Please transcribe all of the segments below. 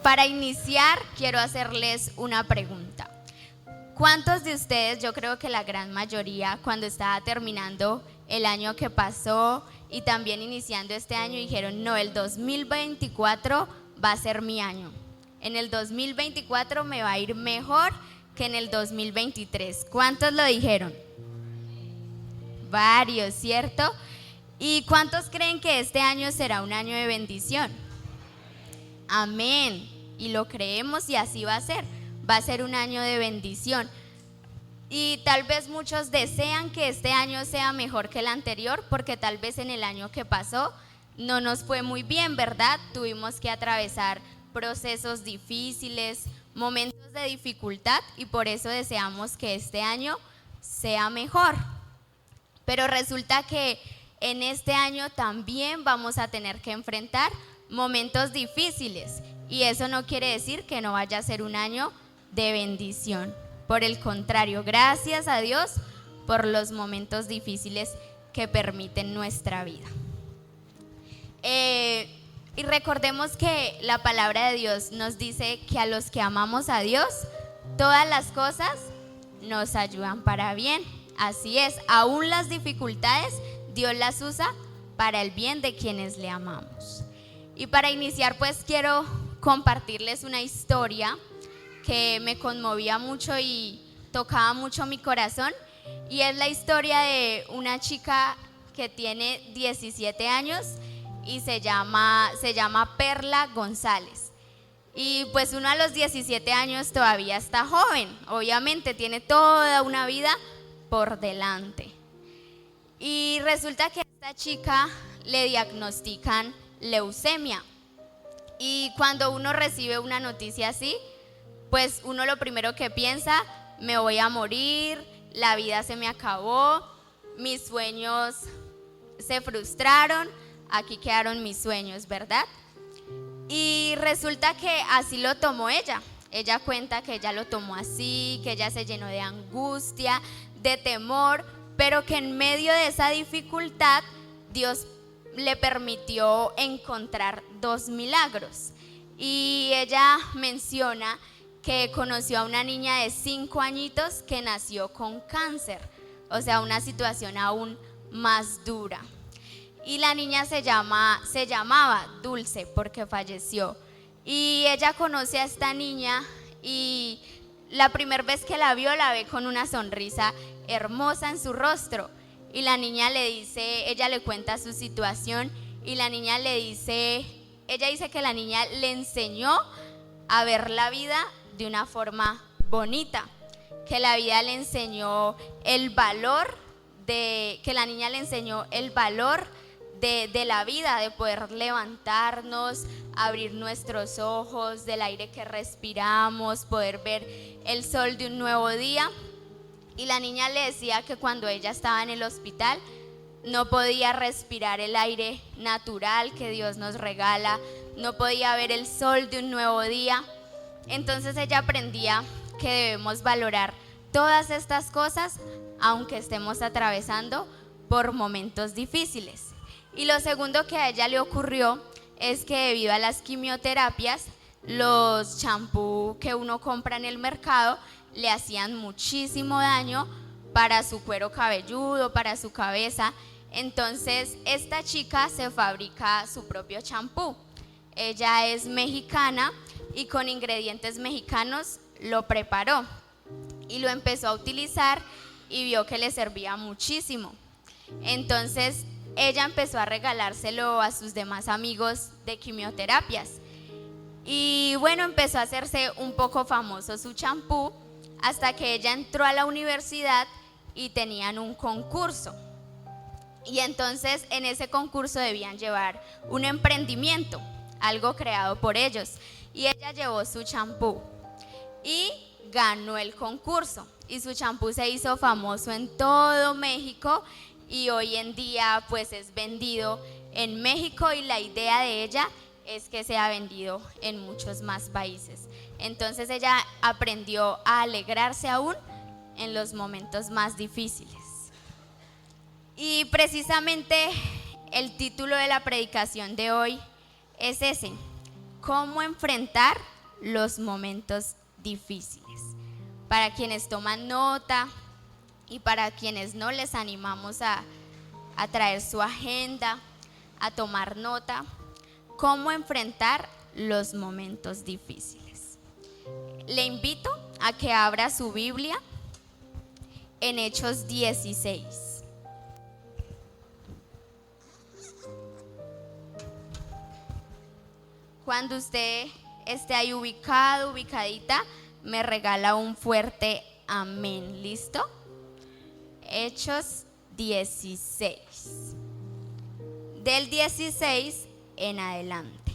Para iniciar, quiero hacerles una pregunta. ¿Cuántos de ustedes, yo creo que la gran mayoría, cuando estaba terminando el año que pasó y también iniciando este año, dijeron, no, el 2024 va a ser mi año? En el 2024 me va a ir mejor que en el 2023. ¿Cuántos lo dijeron? Varios, ¿cierto? ¿Y cuántos creen que este año será un año de bendición? Amén. Y lo creemos y así va a ser. Va a ser un año de bendición. Y tal vez muchos desean que este año sea mejor que el anterior, porque tal vez en el año que pasó no nos fue muy bien, ¿verdad? Tuvimos que atravesar procesos difíciles, momentos de dificultad, y por eso deseamos que este año sea mejor. Pero resulta que en este año también vamos a tener que enfrentar momentos difíciles, y eso no quiere decir que no vaya a ser un año de bendición. Por el contrario, gracias a Dios por los momentos difíciles que permiten nuestra vida. Y recordemos que la palabra de Dios nos dice que a los que amamos a Dios, todas las cosas nos ayudan para bien. Así es, aún las dificultades Dios las usa para el bien de quienes le amamos. Y para iniciar, pues quiero compartirles una historia que me conmovía mucho y tocaba mucho mi corazón, y es la historia de una chica que tiene 17 años y se llama Perla González. Y pues uno a los 17 años todavía está joven, obviamente tiene toda una vida por delante. Y resulta que a esta chica le diagnostican leucemia. Y cuando uno recibe una noticia así, pues uno lo primero que piensa, me voy a morir, la vida se me acabó, mis sueños se frustraron, aquí quedaron mis sueños, ¿verdad? Y resulta que así lo tomó ella. Ella cuenta que ella lo tomó así, que ella se llenó de angustia, de temor, pero que en medio de esa dificultad Dios le permitió encontrar 2 milagros. Y ella menciona que conoció a una niña de 5 añitos que nació con cáncer, o sea, una situación aún más dura. Y la niña se llamaba Dulce porque falleció. Y ella conoce a esta niña y la primera vez que la vio, la ve con una sonrisa hermosa en su rostro. Y la niña le dice, ella le cuenta su situación y la niña le dice, ella dice que la niña le enseñó a ver la vida de una forma bonita, que la vida le enseñó el valor que la niña le enseñó el valor de la vida, de poder levantarnos, abrir nuestros ojos, del aire que respiramos, poder ver el sol de un nuevo día. Y la niña le decía que cuando ella estaba en el hospital no podía respirar el aire natural que Dios nos regala, no podía ver el sol de un nuevo día. Entonces ella aprendía que debemos valorar todas estas cosas aunque estemos atravesando por momentos difíciles. Y lo segundo que a ella le ocurrió es que debido a las quimioterapias, los champú que uno compra en el mercado le hacían muchísimo daño para su cuero cabelludo, para su cabeza. Entonces esta chica se fabrica su propio champú. Ella es mexicana y con ingredientes mexicanos lo preparó y lo empezó a utilizar y vio que le servía muchísimo. Entonces ella empezó a regalárselo a sus demás amigos de quimioterapias y bueno, empezó a hacerse un poco famoso su champú, hasta que ella entró a la universidad y tenían un concurso. Y entonces en ese concurso debían llevar un emprendimiento, algo creado por ellos, y ella llevó su champú y ganó el concurso y su champú se hizo famoso en todo México y hoy en día pues es vendido en México y la idea de ella es que sea vendido en muchos más países. Entonces ella aprendió a alegrarse aún en los momentos más difíciles. Y precisamente el título de la predicación de hoy es ese: ¿cómo enfrentar los momentos difíciles. Para quienes toman nota y para quienes no, les animamos a traer su agenda, a tomar nota, cómo enfrentar los momentos difíciles. Le invito a que abra su Biblia en Hechos 16. Cuando usted esté ahí ubicado, ubicadita, me regala un fuerte amén. ¿Listo? Hechos 16. Del 16 en adelante.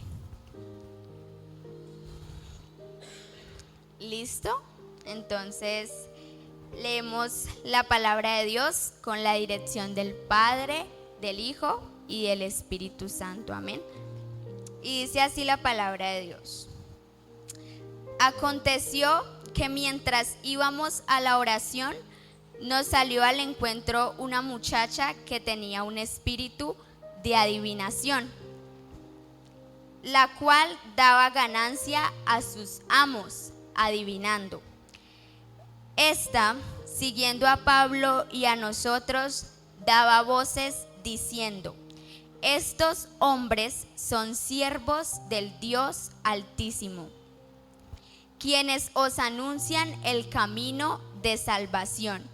¿Listo? Entonces leemos la palabra de Dios con la dirección del Padre, del Hijo y del Espíritu Santo. Amén. Y dice así la palabra de Dios. Aconteció que mientras íbamos a la oración, nos salió al encuentro una muchacha que tenía un espíritu de adivinación, la cual daba ganancia a sus amos, adivinando. Esta, siguiendo a Pablo y a nosotros, daba voces diciendo: estos hombres son siervos del Dios Altísimo, quienes os anuncian el camino de salvación.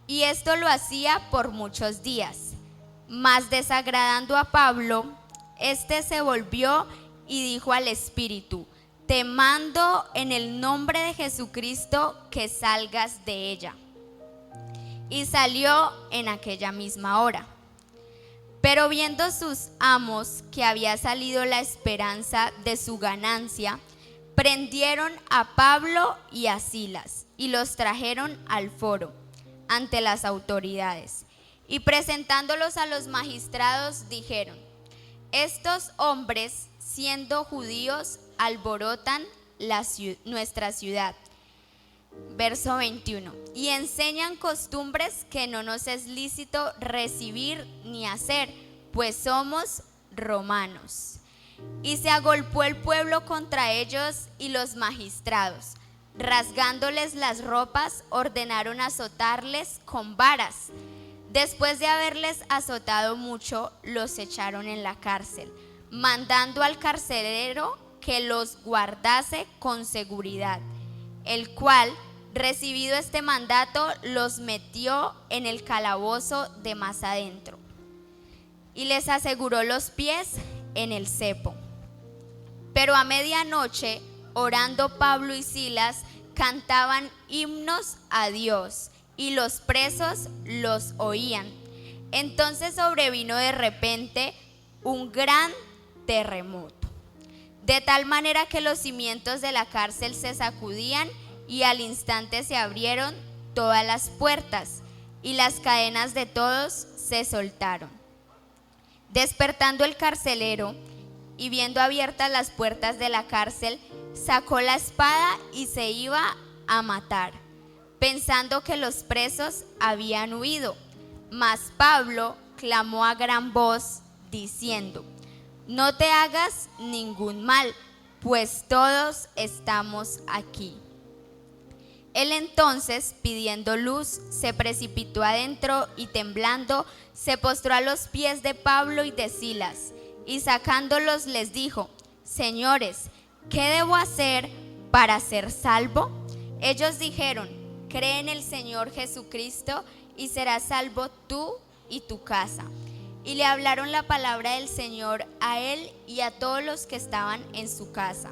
Y esto lo hacía por muchos días. Mas desagradando a Pablo, éste se volvió y dijo al espíritu: te mando en el nombre de Jesucristo que salgas de ella. Y salió en aquella misma hora. Pero viendo sus amos que había salido la esperanza de su ganancia, prendieron a Pablo y a Silas y los trajeron al foro ante las autoridades. Y presentándolos a los magistrados dijeron: estos hombres, siendo judíos, alborotan nuestra ciudad. Verso 21. Y enseñan costumbres que no nos es lícito recibir ni hacer, pues somos romanos. Y se agolpó el pueblo contra ellos, y los magistrados, rasgándoles las ropas, ordenaron azotarles con varas. Después de haberles azotado mucho, los echaron en la cárcel, mandando al carcelero que los guardase con seguridad, el cual, recibido este mandato, los metió en el calabozo de más adentro y les aseguró los pies en el cepo. Pero a medianoche, orando Pablo y Silas, cantaban himnos a Dios, y los presos los oían. Entonces sobrevino de repente un gran terremoto, de tal manera que los cimientos de la cárcel se sacudían, y al instante se abrieron todas las puertas, y las cadenas de todos se soltaron. Despertando el carcelero, y viendo abiertas las puertas de la cárcel, sacó la espada y se iba a matar, pensando que los presos habían huido. Mas Pablo clamó a gran voz, diciendo: no te hagas ningún mal, pues todos estamos aquí. Él entonces, pidiendo luz, se precipitó adentro y temblando, se postró a los pies de Pablo y de Silas, y sacándolos les dijo: señores, ¿qué debo hacer para ser salvo? Ellos dijeron: cree en el Señor Jesucristo y serás salvo tú y tu casa. Y le hablaron la palabra del Señor a él y a todos los que estaban en su casa.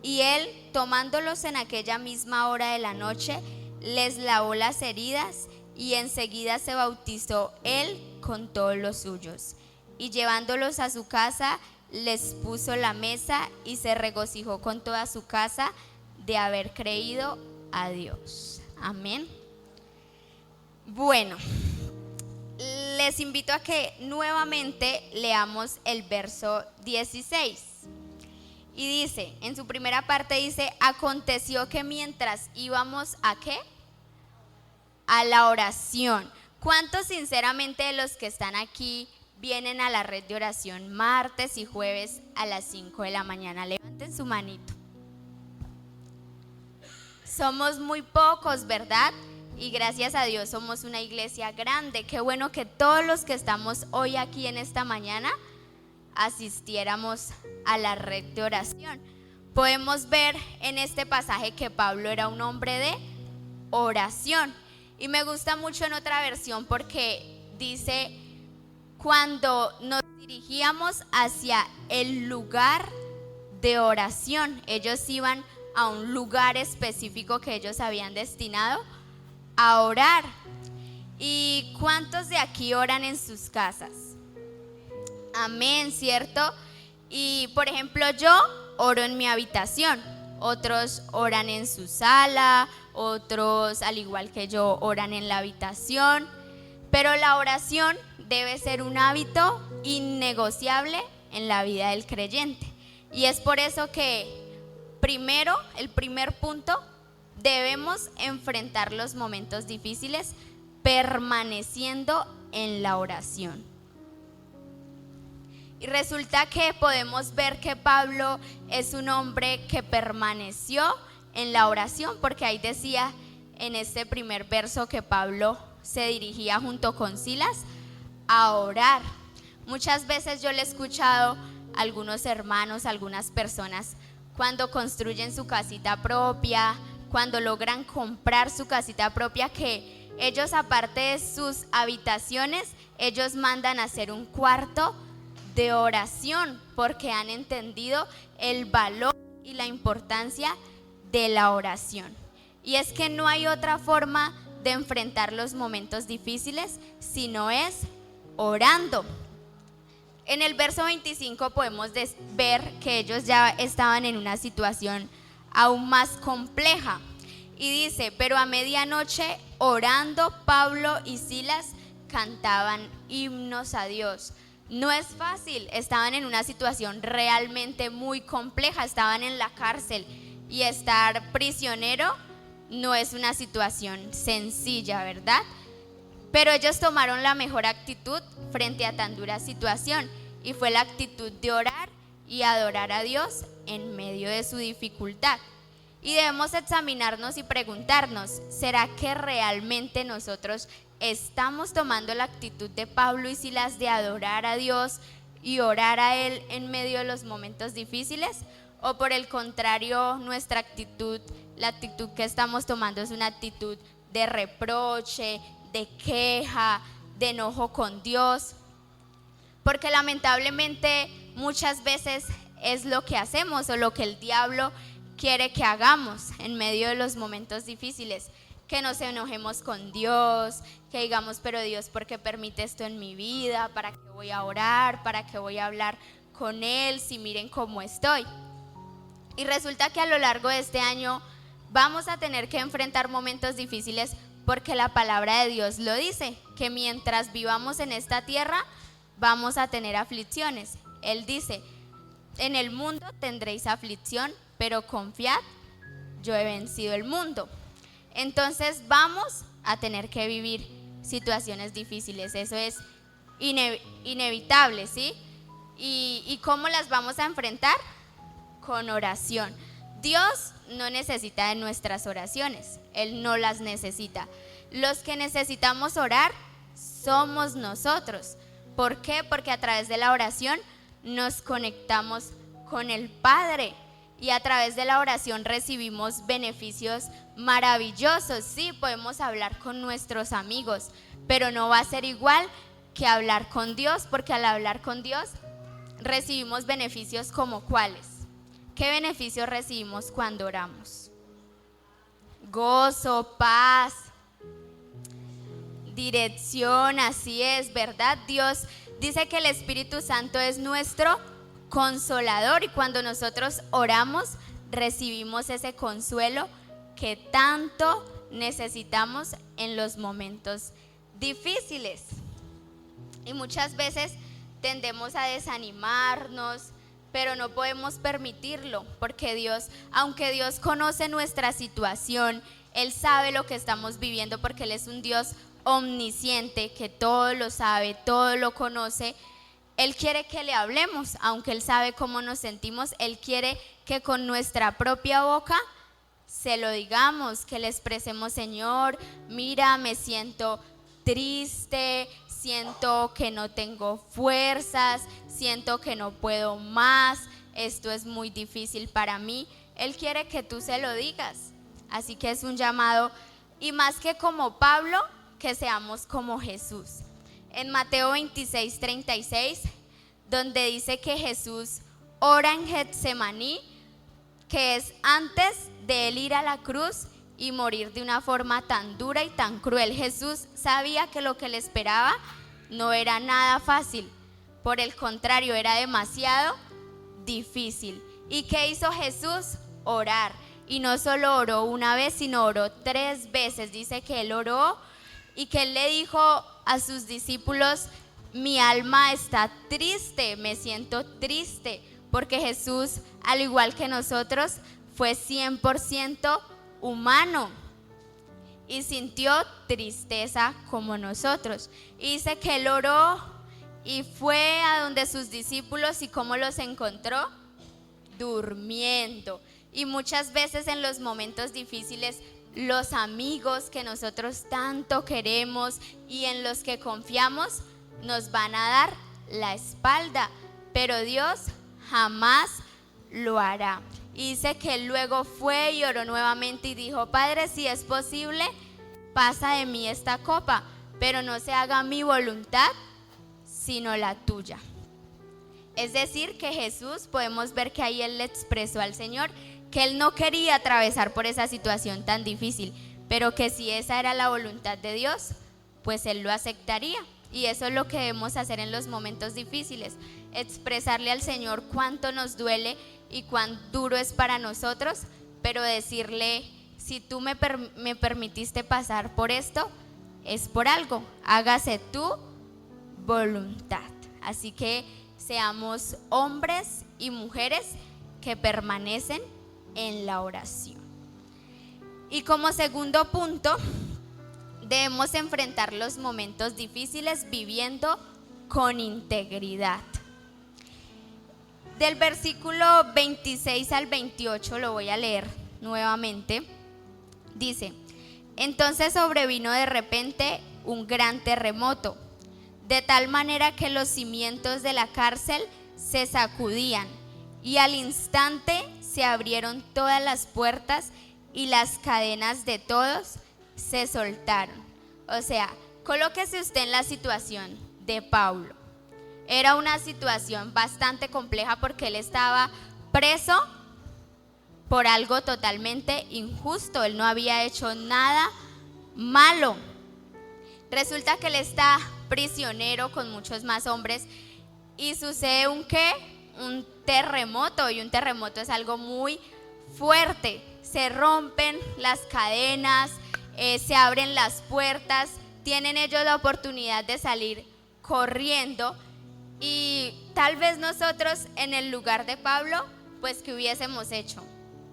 Y él, tomándolos en aquella misma hora de la noche, les lavó las heridas, y enseguida se bautizó él con todos los suyos. Y llevándolos a su casa, les puso la mesa, y se regocijó con toda su casa de haber creído a Dios. Amén. Bueno, les invito a que nuevamente leamos el verso 16. Y dice, en su primera parte dice: aconteció que mientras íbamos ¿a qué? A la oración. ¿Cuántos sinceramente de los que están aquí vienen a la red de oración martes y jueves a las 5 de la mañana? Levanten su manito. Somos muy pocos, ¿verdad? Y gracias a Dios somos una iglesia grande. Qué bueno que todos los que estamos hoy aquí en esta mañana asistiéramos a la red de oración. Podemos ver en este pasaje que Pablo era un hombre de oración. Y me gusta mucho en otra versión porque dice, cuando nos dirigíamos hacia el lugar de oración, ellos iban a un lugar específico que ellos habían destinado a orar. ¿Y cuántos de aquí oran en sus casas? Amén, ¿cierto? Y por ejemplo, yo oro en mi habitación, otros oran en su sala, otros, al igual que yo, oran en la habitación, pero la oración debe ser un hábito innegociable en la vida del creyente. Y es por eso que primero, el primer punto, debemos enfrentar los momentos difíciles permaneciendo en la oración. Y resulta que podemos ver que Pablo es un hombre que permaneció en la oración, porque ahí decía en este primer verso que Pablo se dirigía junto con Silas a orar. Muchas veces yo le he escuchado a algunos hermanos, a algunas personas, cuando construyen su casita propia, cuando logran comprar su casita propia, que ellos, aparte de sus habitaciones, ellos mandan a hacer un cuarto de oración, porque han entendido el valor y la importancia de la oración. Y es que no hay otra forma de enfrentar los momentos difíciles si no es orando. En el verso 25 podemos ver que ellos ya estaban en una situación aún más compleja. Y dice, pero a medianoche orando, Pablo y Silas cantaban himnos a Dios. No es fácil, estaban en una situación realmente muy compleja, estaban en la cárcel y estar prisionero no es una situación sencilla, ¿verdad? Pero ellos tomaron la mejor actitud frente a tan dura situación y fue la actitud de orar y adorar a Dios en medio de su dificultad. Y debemos examinarnos y preguntarnos, ¿será que realmente nosotros estamos tomando la actitud de Pablo y Silas de adorar a Dios y orar a Él en medio de los momentos difíciles? ¿O por el contrario, nuestra actitud, la actitud que estamos tomando es una actitud de reproche, de queja, de enojo con Dios? Porque lamentablemente muchas veces es lo que hacemos o lo que el diablo quiere que hagamos en medio de los momentos difíciles, que nos enojemos con Dios, que digamos, pero Dios, ¿por qué permite esto en mi vida? ¿Para qué voy a orar? ¿Para qué voy a hablar con Él si miren cómo estoy? Y resulta que a lo largo de este año vamos a tener que enfrentar momentos difíciles, porque la palabra de Dios lo dice, que mientras vivamos en esta tierra vamos a tener aflicciones. Él dice, en el mundo tendréis aflicción, pero confiad, yo he vencido el mundo. Entonces vamos a tener que vivir situaciones difíciles, eso es inevitable, ¿sí? ¿Y cómo las vamos a enfrentar? Con oración. Dios no necesita de nuestras oraciones, Él no las necesita. Los que necesitamos orar somos nosotros. ¿Por qué? Porque a través de la oración nos conectamos con el Padre. Y a través de la oración recibimos beneficios maravillosos. Sí, podemos hablar con nuestros amigos, pero no va a ser igual que hablar con Dios, porque al hablar con Dios recibimos beneficios como ¿cuáles? ¿Qué beneficios recibimos cuando oramos? Gozo, paz, dirección, así es, ¿verdad? Dios dice que el Espíritu Santo es nuestro consolador, y cuando nosotros oramos recibimos ese consuelo que tanto necesitamos en los momentos difíciles. Y muchas veces tendemos a desanimarnos, pero no podemos permitirlo, porque Dios, aunque Dios conoce nuestra situación, Él sabe lo que estamos viviendo, porque Él es un Dios omnisciente que todo lo sabe, todo lo conoce. Él quiere que le hablemos, aunque Él sabe cómo nos sentimos. Él quiere que con nuestra propia boca se lo digamos, que le expresemos: Señor, mira, me siento triste, siento que no tengo fuerzas, siento que no puedo más, esto es muy difícil para mí. Él quiere que tú se lo digas, así que es un llamado, y más que como Pablo, que seamos como Jesús. En Mateo 26:36, donde dice que Jesús ora en Getsemaní, que es antes de él ir a la cruz y morir de una forma tan dura y tan cruel. Jesús sabía que lo que le esperaba no era nada fácil, por el contrario, era demasiado difícil. ¿Y qué hizo Jesús? Orar. Y no solo oró una vez, sino oró 3 veces. Dice que él oró y que él le dijo a sus discípulos: mi alma está triste, me siento triste, porque Jesús, al igual que nosotros, fue 100% humano y sintió tristeza como nosotros. Y dice que él oró y fue a donde sus discípulos, y ¿cómo los encontró? Durmiendo. Y muchas veces en los momentos difíciles, los amigos que nosotros tanto queremos y en los que confiamos nos van a dar la espalda, pero Dios jamás lo hará. Y dice que luego fue y oró nuevamente y dijo: Padre, si es posible, pasa de mí esta copa, pero no se haga mi voluntad, sino la tuya. Es decir, que Jesús, podemos ver que ahí él le expresó al Señor que él no quería atravesar por esa situación tan difícil, pero que si esa era la voluntad de Dios, pues él lo aceptaría. Y eso es lo que debemos hacer en los momentos difíciles: expresarle al Señor cuánto nos duele y cuán duro es para nosotros, pero decirle: si tú me permitiste pasar por esto, es por algo, hágase tu voluntad. Así que seamos hombres y mujeres que permanecen en la oración. Y como segundo punto, debemos enfrentar los momentos difíciles viviendo con integridad. Del versículo 26 al 28 lo voy a leer nuevamente. Dice: entonces sobrevino de repente un gran terremoto, de tal manera que los cimientos de la cárcel se sacudían, y al instante se abrieron todas las puertas y las cadenas de todos se soltaron. O sea, colóquese usted en la situación de Pablo. Era una situación bastante compleja porque él estaba preso por algo totalmente injusto. Él no había hecho nada malo. Resulta que él está prisionero con muchos más hombres y sucede un terremoto, y un terremoto es algo muy fuerte. Se rompen las cadenas, se abren las puertas, tienen ellos la oportunidad de salir corriendo, y tal vez nosotros en el lugar de Pablo, pues ¿qué hubiésemos hecho?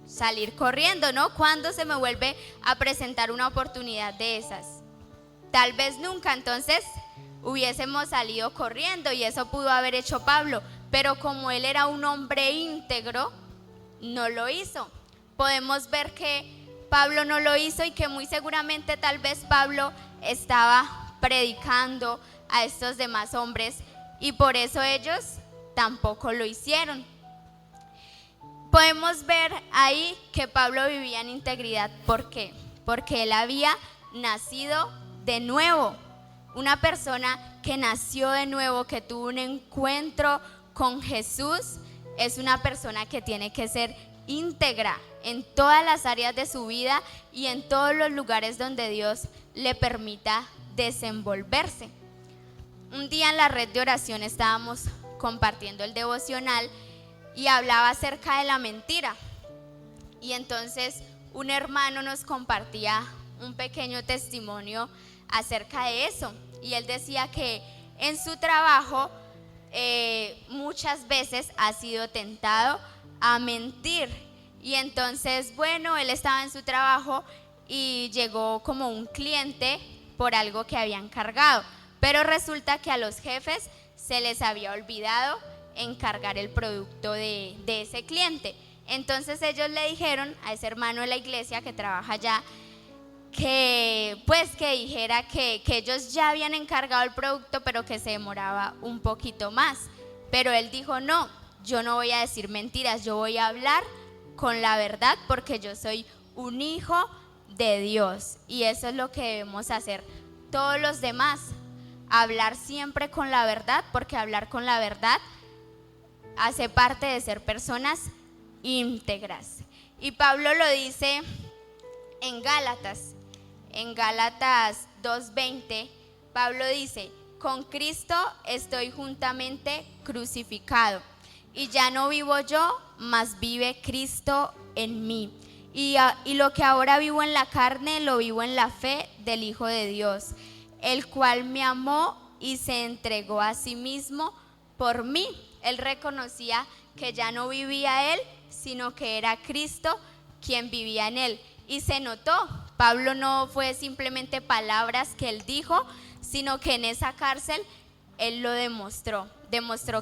Salir corriendo, ¿no? ¿Cuándo se me vuelve a presentar una oportunidad de esas? Tal vez nunca. Entonces hubiésemos salido corriendo, y eso pudo haber hecho Pablo, pero como él era un hombre íntegro, no lo hizo. Podemos ver que Pablo no lo hizo, y que muy seguramente tal vez Pablo estaba predicando a estos demás hombres, y por eso ellos tampoco lo hicieron. Podemos ver ahí que Pablo vivía en integridad. ¿Por qué? Porque él había nacido de nuevo. Una persona que nació de nuevo, que tuvo un encuentro con Jesús, es una persona que tiene que ser íntegra en todas las áreas de su vida y en todos los lugares donde Dios le permita desenvolverse. Un día en la red de oración estábamos compartiendo el devocional y hablaba acerca de la mentira. Y entonces un hermano nos compartía un pequeño testimonio acerca de eso. Y él decía que en su trabajo muchas veces ha sido tentado a mentir. Y entonces, bueno, él estaba en su trabajo y llegó como un cliente por algo que habían cargado. Pero resulta que a los jefes se les había olvidado encargar el producto de ese cliente. Entonces ellos le dijeron a ese hermano de la iglesia que trabaja allá que dijera que ellos ya habían encargado el producto, pero que se demoraba un poquito más. Pero él dijo: no, yo no voy a decir mentiras, yo voy a hablar con la verdad porque yo soy un hijo de Dios. Y eso es lo que debemos hacer todos los demás, hablar siempre con la verdad, porque hablar con la verdad hace parte de ser personas íntegras. Y Pablo lo dice en Gálatas 2:20, Pablo dice: con Cristo estoy juntamente crucificado, y ya no vivo yo, mas vive Cristo en mí. Y lo que ahora vivo en la carne, lo vivo en la fe del Hijo de Dios, el cual me amó y se entregó a sí mismo por mí. Él reconocía que ya no vivía él, sino que era Cristo quien vivía en él. Y se notó, Pablo no fue simplemente palabras que él dijo, sino que en esa cárcel él lo demostró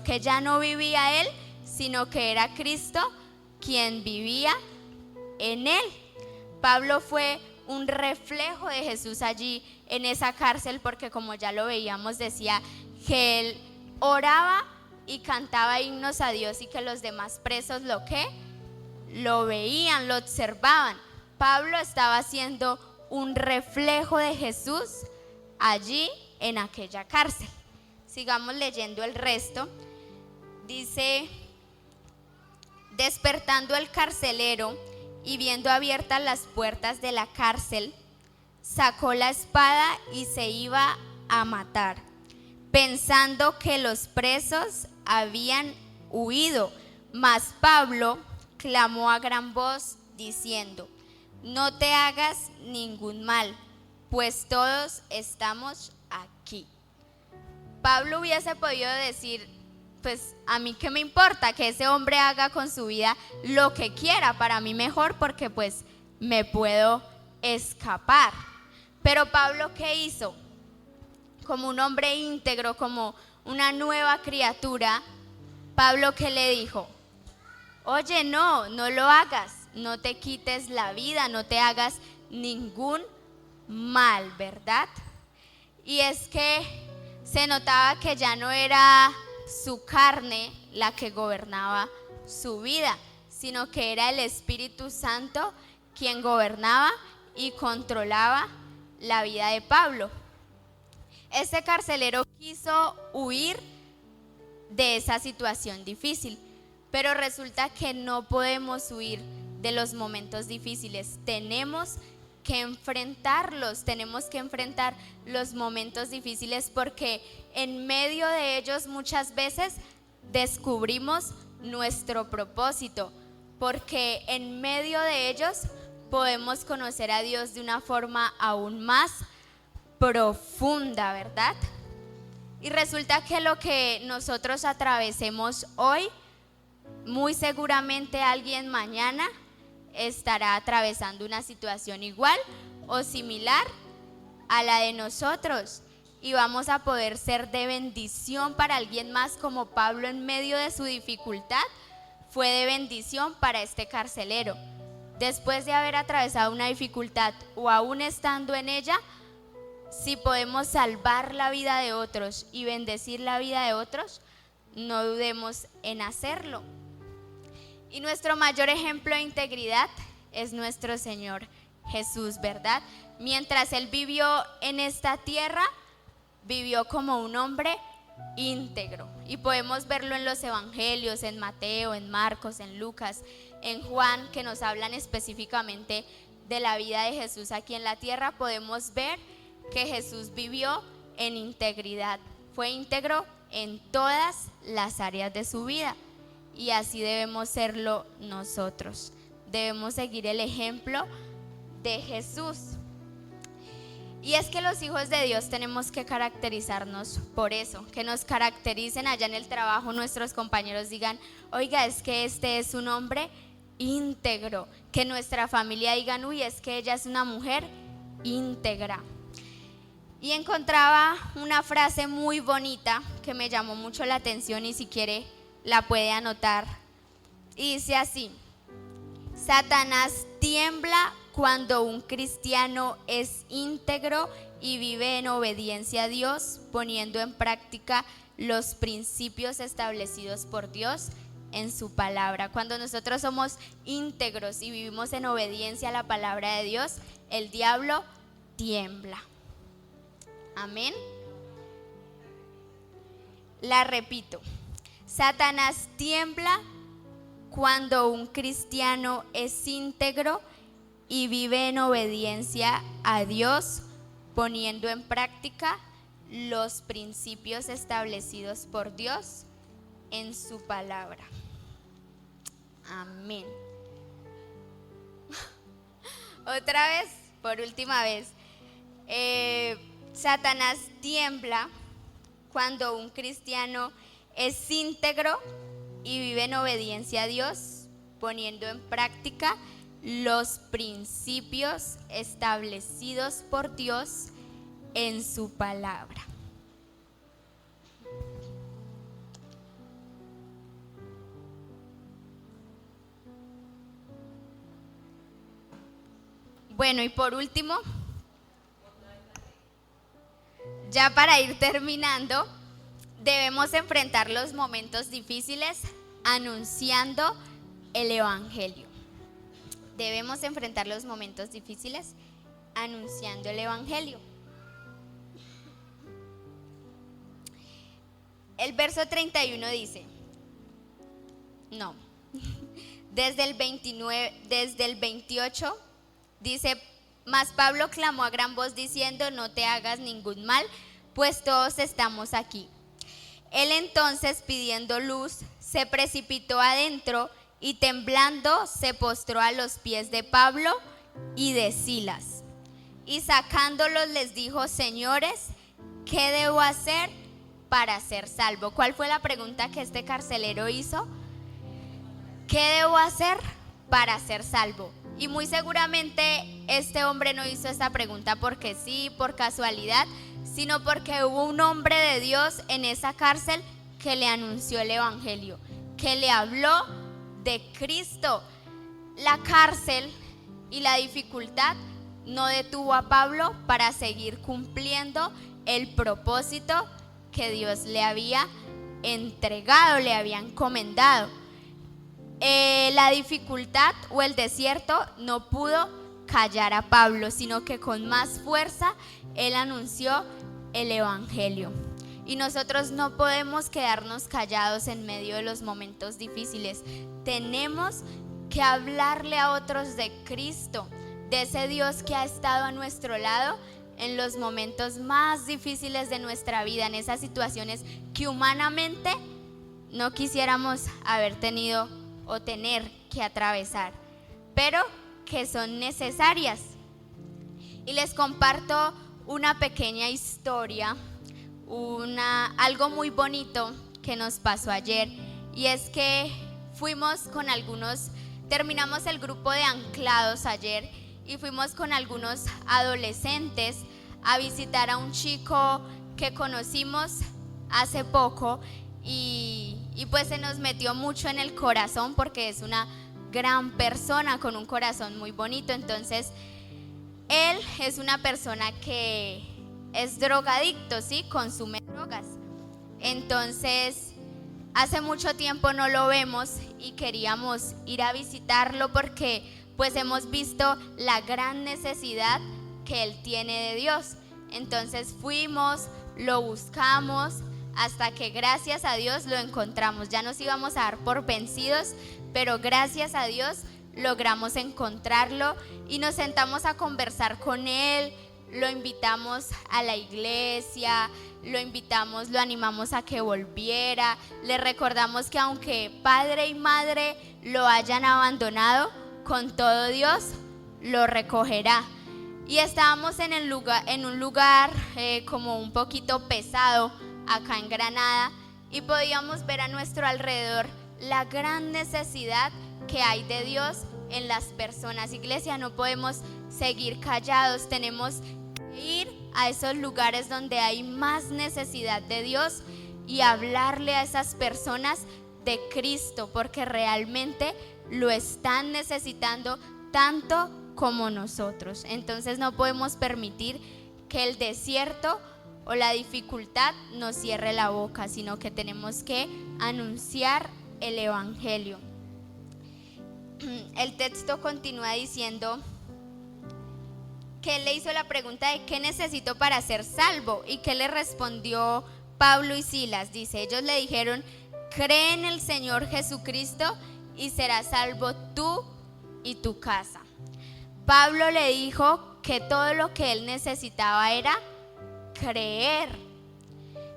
que ya no vivía él, sino que era Cristo quien vivía en él. Pablo fue un reflejo de Jesús allí en esa cárcel, porque como ya lo veíamos, decía que él oraba y cantaba himnos a Dios y que los demás presos lo veían, lo observaban. Pablo estaba siendo un reflejo de Jesús allí en aquella cárcel. Sigamos leyendo el resto. Dice: despertando el carcelero y viendo abiertas las puertas de la cárcel, sacó la espada y se iba a matar, pensando que los presos habían huido. Mas Pablo clamó a gran voz diciendo: no te hagas ningún mal, pues todos estamos aquí. Pablo hubiese podido decir: pues a mí qué me importa, que ese hombre haga con su vida lo que quiera, para mí mejor, porque pues me puedo escapar. Pero Pablo, ¿qué hizo? Como un hombre íntegro, como una nueva criatura, Pablo, ¿qué le dijo? Oye, no lo hagas, no te quites la vida, no te hagas ningún mal, ¿verdad? Y es que se notaba que ya no era su carne la que gobernaba su vida, sino que era el Espíritu Santo quien gobernaba y controlaba la vida de Pablo. Este carcelero quiso huir de esa situación difícil, pero resulta que no podemos huir de los momentos difíciles. Tenemos que enfrentarlos, tenemos que enfrentar los momentos difíciles, porque en medio de ellos muchas veces descubrimos nuestro propósito, porque en medio de ellos podemos conocer a Dios de una forma aún más profunda, ¿verdad? Y resulta que lo que nosotros atravesemos hoy, muy seguramente alguien mañana estará atravesando una situación igual o similar a la de nosotros, y vamos a poder ser de bendición para alguien más, como Pablo en medio de su dificultad fue de bendición para este carcelero. Después de haber atravesado una dificultad o aún estando en ella, si podemos salvar la vida de otros y bendecir la vida de otros, no dudemos en hacerlo. Y nuestro mayor ejemplo de integridad es nuestro Señor Jesús, ¿verdad? Mientras Él vivió en esta tierra, vivió como un hombre íntegro. Y podemos verlo en los evangelios, en Mateo, en Marcos, en Lucas, en Juan, que nos hablan específicamente de la vida de Jesús aquí en la tierra. Podemos ver que Jesús vivió en integridad, fue íntegro en todas las áreas de su vida, y así debemos serlo nosotros. Debemos seguir el ejemplo de Jesús. Y es que los hijos de Dios tenemos que caracterizarnos por eso, que nos caractericen allá en el trabajo, nuestros compañeros digan: oiga, es que este es un hombre íntegro, que nuestra familia digan: uy, es que ella es una mujer íntegra. Y encontraba una frase muy bonita que me llamó mucho la atención, y si quiere la puede anotar, y dice así: Satanás tiembla cuando un cristiano es íntegro y vive en obediencia a Dios, poniendo en práctica los principios establecidos por Dios en su palabra. Cuando nosotros somos íntegros y vivimos en obediencia a la palabra de Dios, el diablo tiembla. Amén. La repito. Satanás tiembla cuando un cristiano es íntegro y vive en obediencia a Dios, poniendo en práctica los principios establecidos por Dios en su palabra. Amén. Otra vez, por última vez. Satanás tiembla cuando un cristiano es íntegro y vive en obediencia a Dios, poniendo en práctica los principios establecidos por Dios en su palabra. Bueno, y por último, ya para ir terminando, debemos enfrentar los momentos difíciles anunciando el Evangelio. Debemos enfrentar los momentos difíciles anunciando el Evangelio. El verso 31 dice, desde el 28 dice, mas Pablo clamó a gran voz diciendo, no te hagas ningún mal, pues todos estamos aquí. Él entonces, pidiendo luz, se precipitó adentro y temblando se postró a los pies de Pablo y de Silas. Y sacándolos les dijo, señores, ¿qué debo hacer para ser salvo? ¿Cuál fue la pregunta que este carcelero hizo? ¿Qué debo hacer para ser salvo? Y muy seguramente este hombre no hizo esta pregunta porque sí, por casualidad, sino porque hubo un hombre de Dios en esa cárcel que le anunció el Evangelio, que le habló de Cristo. La cárcel y la dificultad no detuvo a Pablo para seguir cumpliendo el propósito que Dios le había entregado, le había encomendado. La dificultad o el desierto no pudo callar a Pablo, sino que con más fuerza él anunció el Evangelio. Y nosotros no podemos quedarnos callados en medio de los momentos difíciles. Tenemos que hablarle a otros de Cristo, de ese Dios que ha estado a nuestro lado en los momentos más difíciles de nuestra vida, en esas situaciones que humanamente no quisiéramos haber tenido o tener que atravesar, pero que son necesarias. Y les comparto una pequeña historia, algo muy bonito que nos pasó ayer, y es que terminamos el grupo de anclados ayer y fuimos con algunos adolescentes a visitar a un chico que conocimos hace poco y pues se nos metió mucho en el corazón porque es una gran persona con un corazón muy bonito. Entonces él es una persona que es drogadicto, ¿sí? Consume drogas. Entonces hace mucho tiempo no lo vemos y queríamos ir a visitarlo porque pues hemos visto la gran necesidad que él tiene de Dios. Entonces fuimos, lo buscamos, hasta que gracias a Dios lo encontramos. Ya nos íbamos a dar por vencidos, pero gracias a Dios logramos encontrarlo y nos sentamos a conversar con él. Lo invitamos a la iglesia, lo animamos a que volviera. Le recordamos que aunque padre y madre lo hayan abandonado, con todo Dios lo recogerá. Y estábamos en un lugar como un poquito pesado acá en Granada, y podíamos ver a nuestro alrededor la gran necesidad que hay de Dios en las personas. Iglesia, no podemos seguir callados, tenemos que ir a esos lugares donde hay más necesidad de Dios y hablarle a esas personas de Cristo, porque realmente lo están necesitando tanto como nosotros. Entonces no podemos permitir que el desierto o la dificultad nos cierre la boca, sino que tenemos que anunciar el evangelio. El texto continúa diciendo que él le hizo la pregunta de ¿qué necesito para ser salvo? ¿Y qué le respondió Pablo y Silas? Dice, ellos le dijeron, cree en el Señor Jesucristo y serás salvo tú y tu casa. Pablo le dijo que todo lo que él necesitaba era creer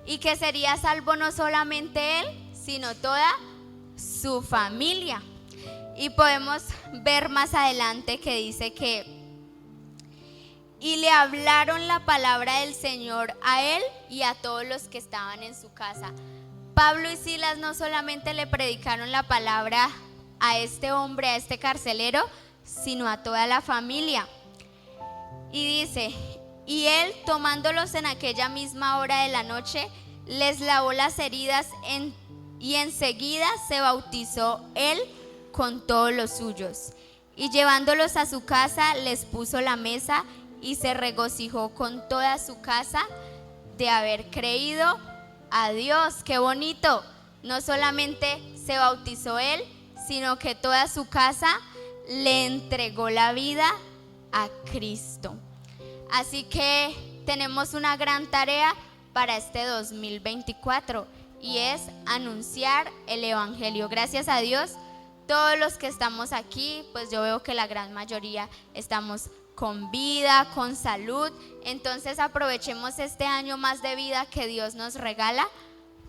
y que sería salvo no solamente él, sino toda su familia. Y podemos ver más adelante que dice que y le hablaron la palabra del Señor a él y a todos los que estaban en su casa. Pablo y Silas no solamente le predicaron la palabra a este hombre, a este carcelero, sino a toda la familia. Y dice, y él tomándolos en aquella misma hora de la noche, les lavó las heridas y enseguida se bautizó él con todos los suyos. Y llevándolos a su casa, les puso la mesa y se regocijó con toda su casa de haber creído a Dios. ¡Qué bonito! No solamente se bautizó él, sino que toda su casa le entregó la vida a Cristo. Así que tenemos una gran tarea para este 2024 y es anunciar el evangelio. Gracias a Dios, todos los que estamos aquí, pues yo veo que la gran mayoría estamos con vida, con salud. Entonces aprovechemos este año más de vida que Dios nos regala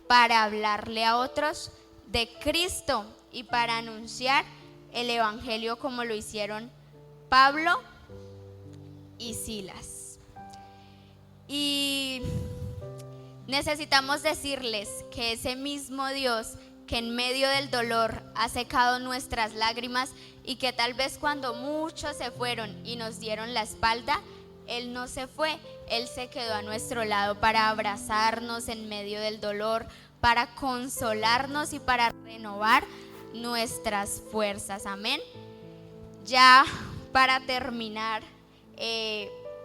para hablarle a otros de Cristo y para anunciar el evangelio como lo hicieron Pablo y Silas. Y necesitamos decirles que ese mismo Dios que en medio del dolor ha secado nuestras lágrimas y que tal vez cuando muchos se fueron y nos dieron la espalda, Él no se fue, Él se quedó a nuestro lado para abrazarnos en medio del dolor, para consolarnos y para renovar nuestras fuerzas. Amén. Ya para terminar,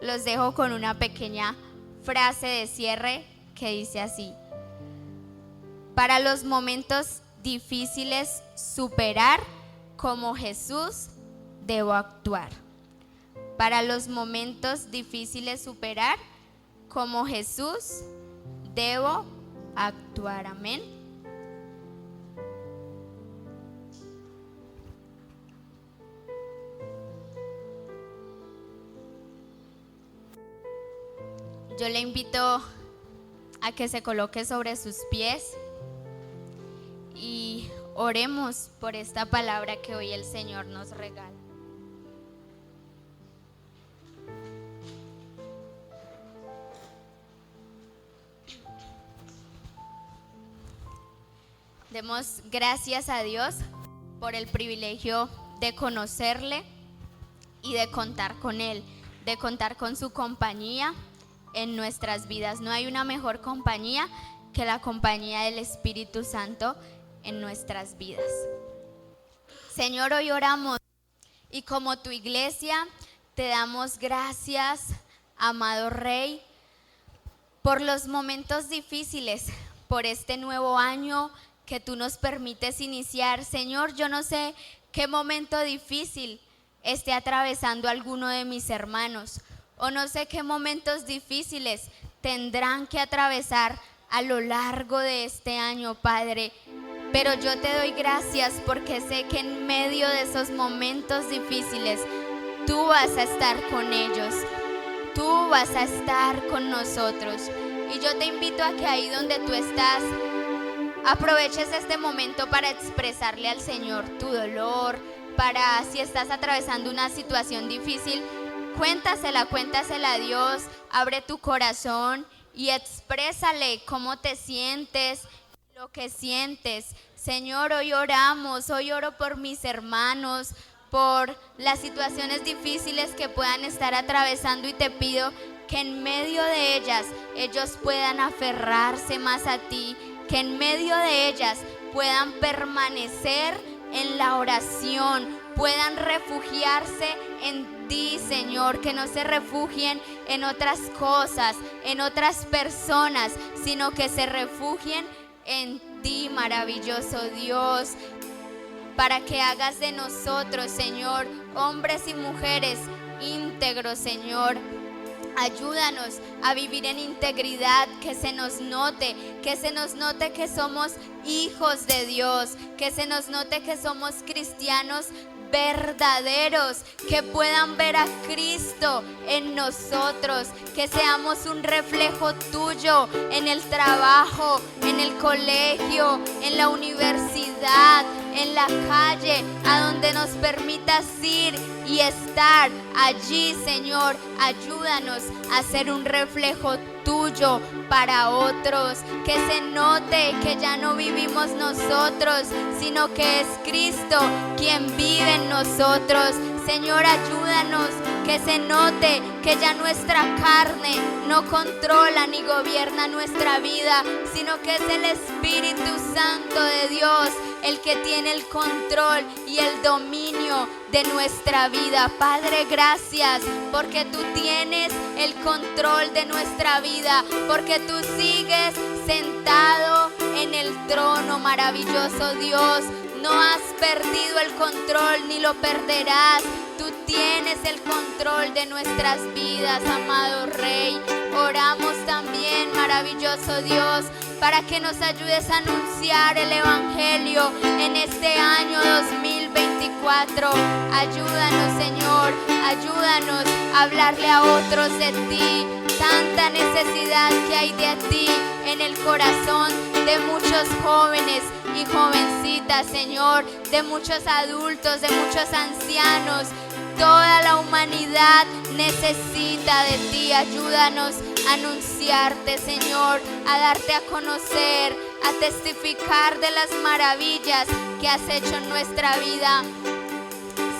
los dejo con una pequeña frase de cierre que dice así: para los momentos difíciles superar, como Jesús debo actuar. Para los momentos difíciles superar, como Jesús debo actuar. Amén. Yo le invito a que se coloque sobre sus pies y oremos por esta palabra que hoy el Señor nos regala. Demos gracias a Dios por el privilegio de conocerle y de contar con Él, de contar con su compañía en nuestras vidas. No hay una mejor compañía que la compañía del Espíritu Santo en nuestras vidas. Señor, hoy oramos y como tu iglesia te damos gracias, amado Rey, por los momentos difíciles, por este nuevo año que tú nos permites iniciar. Señor, yo no sé qué momento difícil esté atravesando alguno de mis hermanos, o no sé qué momentos difíciles tendrán que atravesar a lo largo de este año, Padre. Pero yo te doy gracias porque sé que en medio de esos momentos difíciles tú vas a estar con ellos, tú vas a estar con nosotros. Y yo te invito a que ahí donde tú estás, aproveches este momento para expresarle al Señor tu dolor, para si estás atravesando una situación difícil, cuéntasela a Dios, abre tu corazón y exprésale cómo te sientes, lo que sientes. Señor, hoy oramos, hoy oro por mis hermanos, por las situaciones difíciles que puedan estar atravesando y te pido que en medio de ellas ellos puedan aferrarse más a ti, que en medio de ellas puedan permanecer en la oración, puedan refugiarse en ti, Señor, que no se refugien en otras cosas, en otras personas, sino que se refugien en ti, maravilloso Dios, para que hagas de nosotros, Señor, hombres y mujeres íntegros, Señor. Ayúdanos a vivir en integridad, que se nos note que somos hijos de Dios, que se nos note que somos cristianos verdaderos, que puedan ver a Cristo en nosotros, que seamos un reflejo tuyo en el trabajo, en el colegio, en la universidad, en la calle, a donde nos permitas ir y estar allí, Señor. Ayúdanos a ser un reflejo tuyo para otros, que se note que ya no vivimos nosotros, sino que es Cristo quien vive en nosotros. Señor, ayúdanos que se note que ya nuestra carne no controla ni gobierna nuestra vida, sino que es el Espíritu Santo de Dios el que tiene el control y el dominio de nuestra vida. Padre, gracias porque tú tienes el control de nuestra vida, porque tú sigues sentado en el trono, maravilloso Dios. No has perdido el control ni lo perderás. Tú tienes el control de nuestras vidas, amado Rey. Oramos también, maravilloso Dios, para que nos ayudes a anunciar el Evangelio en este año 2024. Ayúdanos, Señor, ayúdanos a hablarle a otros de ti. Tanta necesidad que hay de ti en el corazón de muchos jóvenes y jovencitas, Señor, de muchos adultos, de muchos ancianos. Toda la humanidad necesita de ti. Ayúdanos a anunciarte, Señor, a darte a conocer, a testificar de las maravillas que has hecho en nuestra vida,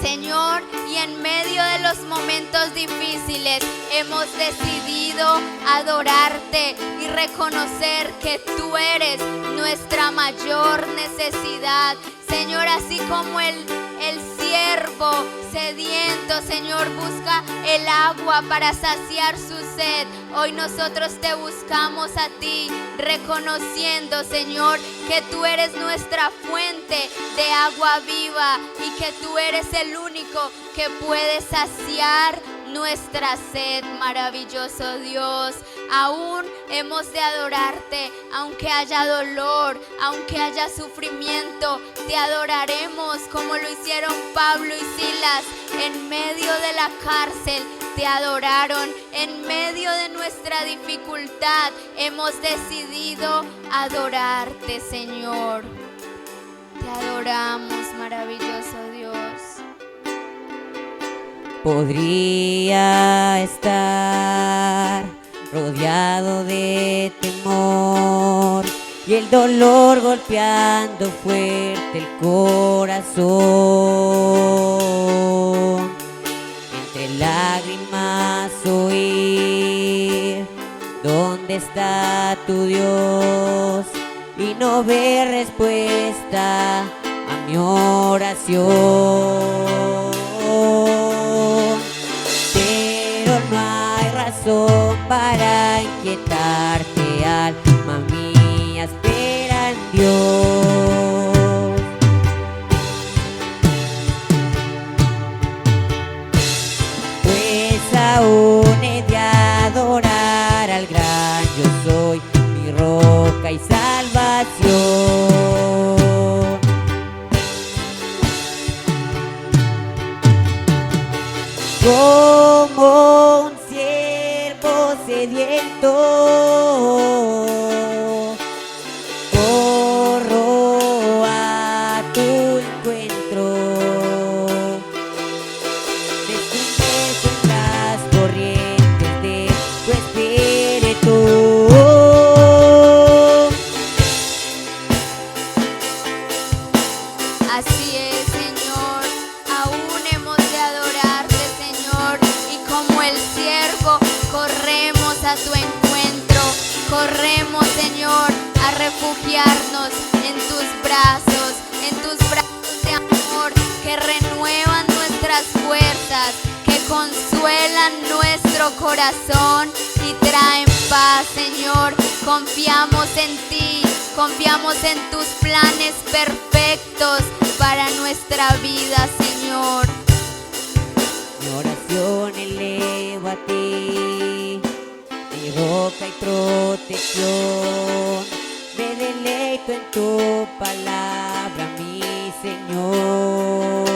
Señor. Y en medio de los momentos difíciles hemos decidido adorarte y reconocer que tú eres nuestra mayor necesidad, Señor. Así como el siervo sediento, Señor, busca el agua para saciar su sed, hoy nosotros te buscamos a ti, reconociendo, Señor, que tú eres nuestra fuente de agua viva y que tú eres el único que puede saciar nuestra sed, maravilloso Dios. Aún hemos de adorarte, aunque haya dolor, aunque haya sufrimiento, te adoraremos como lo hicieron Pablo y Silas en medio de la cárcel. Te adoraron en medio de nuestra dificultad. Hemos decidido adorarte, Señor. Te adoramos, maravilloso Dios. Podría estar rodeado de temor y el dolor golpeando fuerte el corazón. Entre lágrimas oír, ¿dónde está tu Dios? Y no ver respuesta a mi oración. Pero no hay razón para inquietarte, alma mía, espera en Dios. Pues aún he de adorar al gran yo soy, mi roca y salvación. Como un siervo sediento, corro a tu encuentro. Me sumerjo en las corrientes de tu espíritu. Así es, Señor, aún hemos de adorarte, Señor, y como el siervo corremos a tu encuentro, corremos, Señor, a refugiarnos en tus brazos. brazos de amor que renuevan nuestras fuerzas, que consuelan nuestro corazón y traen paz, Señor. Confiamos en ti, confiamos en tus planes perfectos para nuestra vida, Señor. Mi oración elevo a ti, mi roca y protección. Me deleito en tu palabra, mi Señor.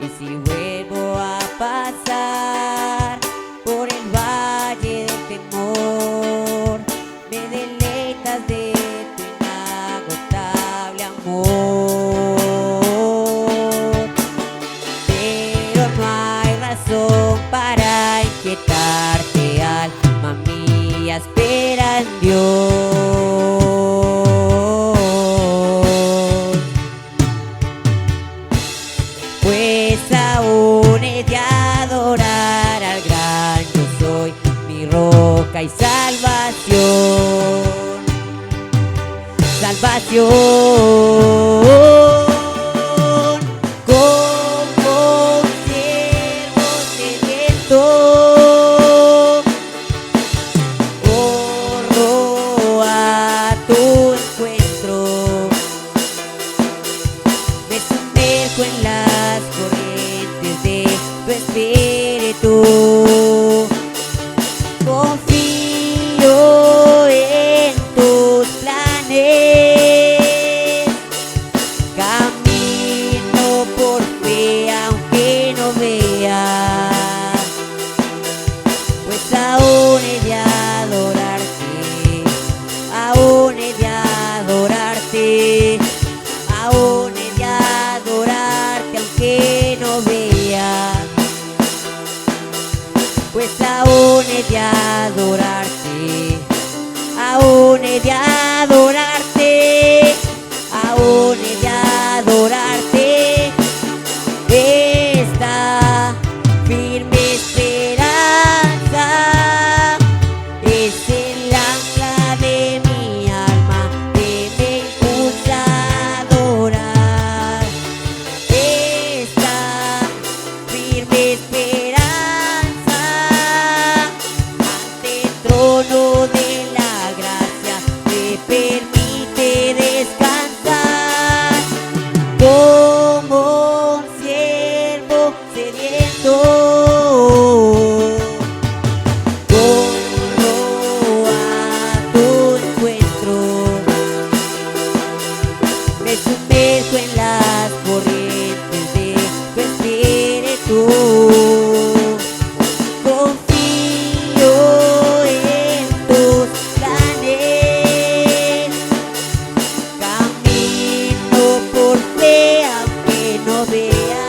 Y si vuelvo a pasar por el valle del temor, me deleitas de tu inagotable amor. Pero no hay razón para inquietarte, alma mía, espera en Dios. Pues aún he de adorar al gran yo soy, mi roca y salvación. Salvación, como un siervo sediento, corro a tu encuentro. Me sumerjo en las corrientes de tu espíritu. Confío en tus planes. Camino por fe aunque no vea. Pues aún he de adorarte, aún he de adorarte, aún he de adorarte aunque no vea. Pues aún he de adorarte, aún he de adorarte, aún he de adorarte. Esta firme esperanza es el ancla de mi alma que me impulsa a adorar. Esta firme esperanza ante el trono de la gracia me permite descansar como un siervo sediento. Corro a tu encuentro, me sumerjo en las corrientes de tu espíritu. Confío en tus planes. Camino por fe aunque no vea.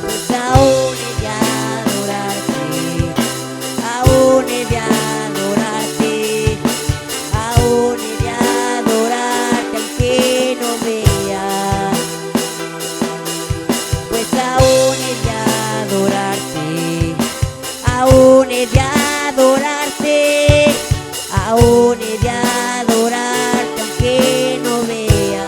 Pues aún he de adorarte, aún he de adorarte, aún he de adorarte aunque no vea. Pues aún he de adorarte, aún he de adorarte, aún he de adorarte aunque no vea.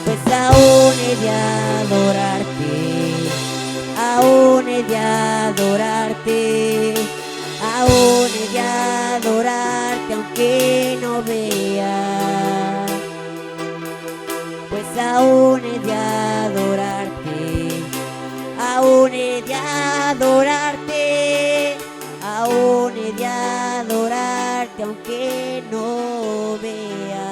Pues aún he de adorarte, aún he de adorarte, aún he de adorarte aunque no vea. Pues aún he de adorarte, aún he de adorarte, aún he de adorarte aunque no vea.